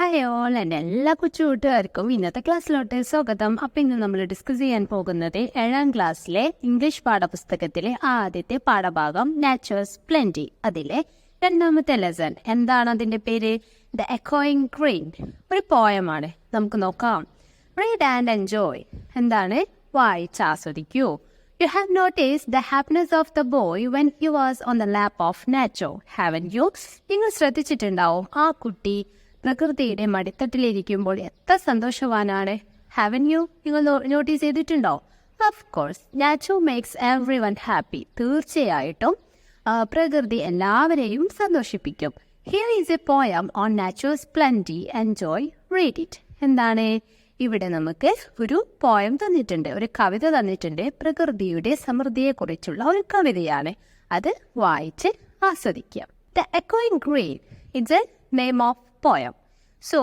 Hi all എൻ്റെ എല്ലാ കൊച്ചു കൂട്ടുകാർക്കും ഇന്നത്തെ ക്ലാസ്സിലോട്ട് സ്വാഗതം. അപ്പം ഇന്ന് നമ്മൾ ഡിസ്കസ് ചെയ്യാൻ പോകുന്നത് 7ാം ക്ലാസ്സിലെ ഇംഗ്ലീഷ് പാഠപുസ്തകത്തിലെ ആദ്യത്തെ പാഠഭാഗം നാച്ചേഴ്സ് പ്ലെൻറ്റി. അതിലെ 2ാമത്തെ ലെസൺ. എന്താണ് അതിൻ്റെ പേര്? ദ എക്കോയിങ് ക്രെയിൻ. ഒരു പോയമാണ്. നമുക്ക് നോക്കാം. Read and enjoy. എന്താണ്? വായിച്ചാസ്വദിക്കൂ. You have noticed the happiness of the boy when he was on the lap of nature, haven't you? നിങ്ങൾ ശ്രദ്ധിച്ചിട്ടുണ്ടാവും ആ കുട്ടി പ്രകൃതിയുടെ മടിത്തട്ടിലിരിക്കുമ്പോൾ എത്ര സന്തോഷവാനാണ്. Haven't you? നിങ്ങൾ നോട്ടീസ് ചെയ്തിട്ടുണ്ടോ? Of course, nature makes everyone happy. തീർച്ചയായിട്ടും പ്രകൃതി എല്ലാവരെയും സന്തോഷിപ്പിക്കും. Here is a poem on nature's plenty. Enjoy, read it. എന്താണ്? ഇവിടെ നമുക്ക് ഒരു പോയം തന്നിട്ടുണ്ട്, ഒരു കവിത തന്നിട്ടുണ്ട്. പ്രകൃതിയുടെ സമൃദ്ധിയെക്കുറിച്ചുള്ള ഒരു കവിതയാണ്. അത് വായിച്ച് ആസ്വദിക്കാം. ദ എക്കോയിങ് green it's a name of poem. So,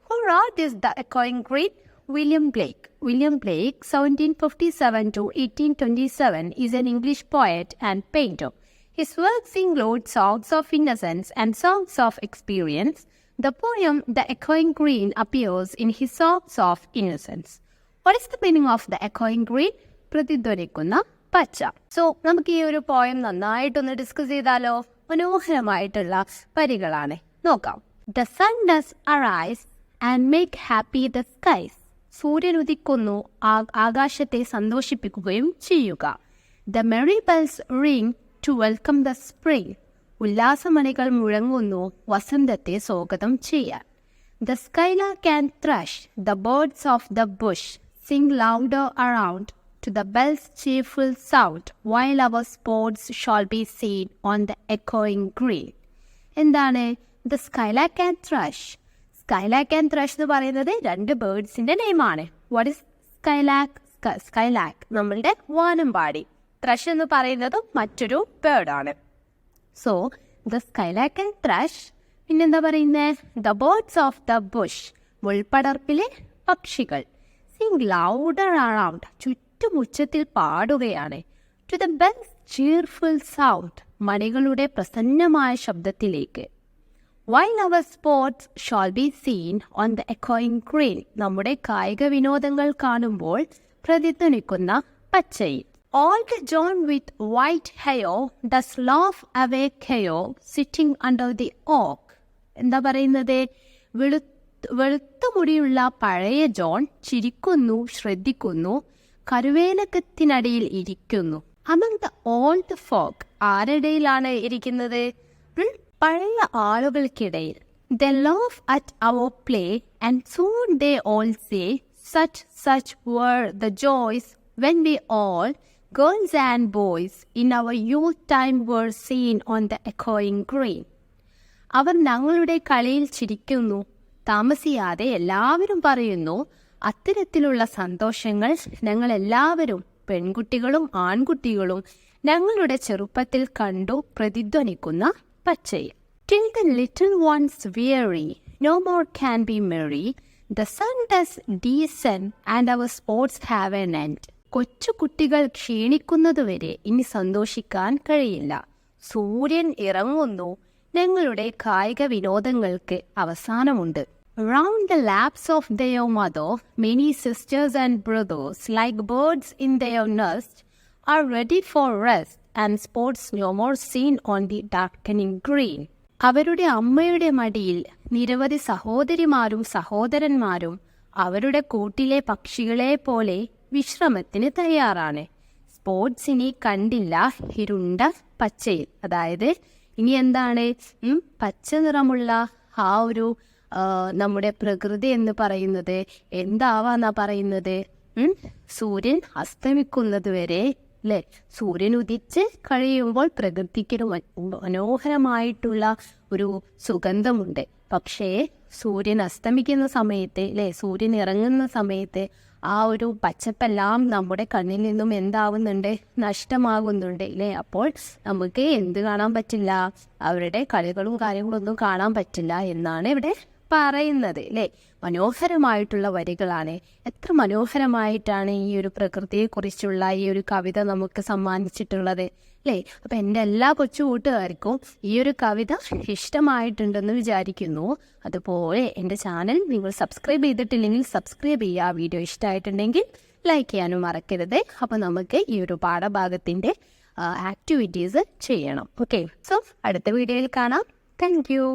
who wrote this The Echoing Crane? William Blake. William Blake, 1757 to 1827, is an English poet and painter. His works include Songs of Innocence and Songs of Experience. The poem The Echoing Crane appears in his Songs of Innocence. What is the meaning of The Echoing Crane? പ്രതിധ്വനിക്കുന്ന പച്ച. So നമുക്ക് ഈ ഒരു poem നന്നായിട്ടൊന്ന് discuss ചെയ്താലോ? മനോഹരമായിട്ടുള്ള വരികളാണ്. നോക്കാം. The sun does arise and make happy the skies. സൂര്യൻ ഉദിക്കുന്നു, ആകാശത്തെ സന്തോഷിപ്പിക്കുകയും ചെയ്യുക. The merry bells ring to welcome the spring. ഉല്ലാസമണികൾ മുഴങ്ങുന്നു വസന്തത്തെ സ്വാഗതം ചെയ്യാൻ. The skylark and thrush, the birds of the bush, sing louder around to the bell's cheerful sound, while our sports shall be seen on the echoing green. എന്താണ്? The skylark and thrush. Skylark and thrush എന്ന് പറയുന്നത് രണ്ട് ബേർഡ്സിന്റെ നെയിമാണ്. What is സ്കൈലാക്ക്? സ്കൈലാക്ക് നമ്മളുടെ വാനമ്പാടി. Thrush എന്ന് പറയുന്നത് മറ്റൊരു ബേർഡാണ്. So the skylark and thrush. പിന്നെന്താ പറയുന്നത്? The birds of the bush, മുൾപടർപ്പിലെ പക്ഷികൾ. സിംഗ് ലൗഡർ അറൗണ്ട്, ചുറ്റുമുച്ചത്തിൽ പാടുകയാണ്. To the bells cheerful sound, മണികളുടെ പ്രസന്നമായ ശബ്ദത്തിലേക്ക്. While our sports shall be seen on the echoing green, നമ്മുടെ കായിക വിനോദങ്ങൾ കാണുമ്പോൾ പ്രതിധ്വനിക്കുന്ന പച്ചയിൽ. Old John with white hair does laugh away chaos sitting under the oak. എന്താ പറയുന്നത്? വെളുത്ത മുടിയുള്ള പഴയ ജോൺ ചിരിക്കുന്നു, ശ്രദ്ധിക്കുന്നു, കരുവേലകത്തിനടിയിൽ ഇരിക്കുന്നു. Among the old folk, ആരുടെയിലാണ് ഇരിക്കുന്നത്? പഴയ ആളുകൾക്കിടയിൽ. They laugh at our play and soon they all say, such were the joys when we all, girls and boys, in our youth time were seen on the echoing green. അവർ ഞങ്ങളുടെ കളിയിൽ ചിരിക്കുന്നു. താമസിയാതെ എല്ലാവരും പറയുന്നു, അത്തരത്തിലുള്ള സന്തോഷങ്ങൾ ഞങ്ങൾ എല്ലാവരും, പെൺകുട്ടികളും ആൺകുട്ടികളും, ഞങ്ങളുടെ ചെറുപ്പത്തിൽ കണ്ടു പ്രതിധ്വനിക്കുന്ന പച്ചയിൽ. Till the little ones weary, no more can be merry. The sun does descend and our sports have an end. കൊച്ചു കുട്ടികൾ ക്ഷീണിക്കുന്നതുവരെ ഇനി സന്തോഷിക്കാൻ കഴിയില്ല. സൂര്യൻ ഇറങ്ങുന്നു, ഞങ്ങളുടെ കായിക വിനോദങ്ങൾക്ക് അവസാനമുണ്ട്. Round the laps of their mother, many sisters and brothers, like birds in their nest, are ready for rest and sports no more seen on the darkening green. അവരുടെ അമ്മയുടെ മടിയിൽ നിരവധി സഹോദരിമാരും സഹോദരന്മാരും അവരുടെ കൂട്ടിലെ പക്ഷികളെ പോലെ വിശ്രമത്തിന് തയ്യാറാണ്. സ്പോർട്സ് ഇനി കണ്ടില്ല ഇരുണ്ട പച്ചയിൽ. അതായത് ഇനി എന്താണ്? പച്ച നിറമുള്ള ആ ഒരു നമ്മുടെ പ്രകൃതി എന്ന് പറയുന്നത് എന്താവാന്നാ പറയുന്നത്? സൂര്യൻ അസ്തമിക്കുന്നത് വരെ, അല്ലേ? സൂര്യൻ ഉദിച്ച് കഴിയുമ്പോൾ പ്രകൃതിക്ക് മനോഹരമായിട്ടുള്ള ഒരു സുഗന്ധമുണ്ട്. പക്ഷേ സൂര്യൻ അസ്തമിക്കുന്ന സമയത്ത്, അല്ലേ, സൂര്യൻ ഇറങ്ങുന്ന സമയത്ത് ആ ഒരു പച്ചപ്പെല്ലാം നമ്മുടെ കണ്ണിൽ നിന്നും എന്താവുന്നുണ്ട്? നഷ്ടമാകുന്നുണ്ട്, അല്ലേ? അപ്പോൾ നമുക്ക് എന്ത് കാണാൻ പറ്റില്ല? അവരുടെ കളികളും കാര്യങ്ങളൊന്നും കാണാൻ പറ്റില്ല എന്നാണ് ഇവിടെ പറയുന്നത് അല്ലേ. മനോഹരമായിട്ടുള്ള വരികളാണ്. എത്ര മനോഹരമായിട്ടാണ് ഈ ഒരു പ്രകൃതിയെക്കുറിച്ചുള്ള ഈ ഒരു കവിത നമുക്ക് സമ്മാനിച്ചിട്ടുള്ളത് അല്ലേ. അപ്പം എൻ്റെ എല്ലാ കൊച്ചു കൂട്ടുകാർക്കും ഈ ഒരു കവിത ഇഷ്ടമായിട്ടുണ്ടെന്ന് വിചാരിക്കുന്നു. അതുപോലെ എൻ്റെ ചാനൽ നിങ്ങൾ സബ്സ്ക്രൈബ് ചെയ്തിട്ടില്ലെങ്കിൽ സബ്സ്ക്രൈബ് ചെയ്യുക. വീഡിയോ ഇഷ്ടമായിട്ടുണ്ടെങ്കിൽ ലൈക്ക് ചെയ്യാനും മറക്കരുത്. അപ്പോൾ നമുക്ക് ഈ ഒരു പാഠഭാഗത്തിൻ്റെ ആക്ടിവിറ്റീസ് ചെയ്യണം. ഓക്കെ, സോ അടുത്ത വീഡിയോയിൽ കാണാം. Thank you.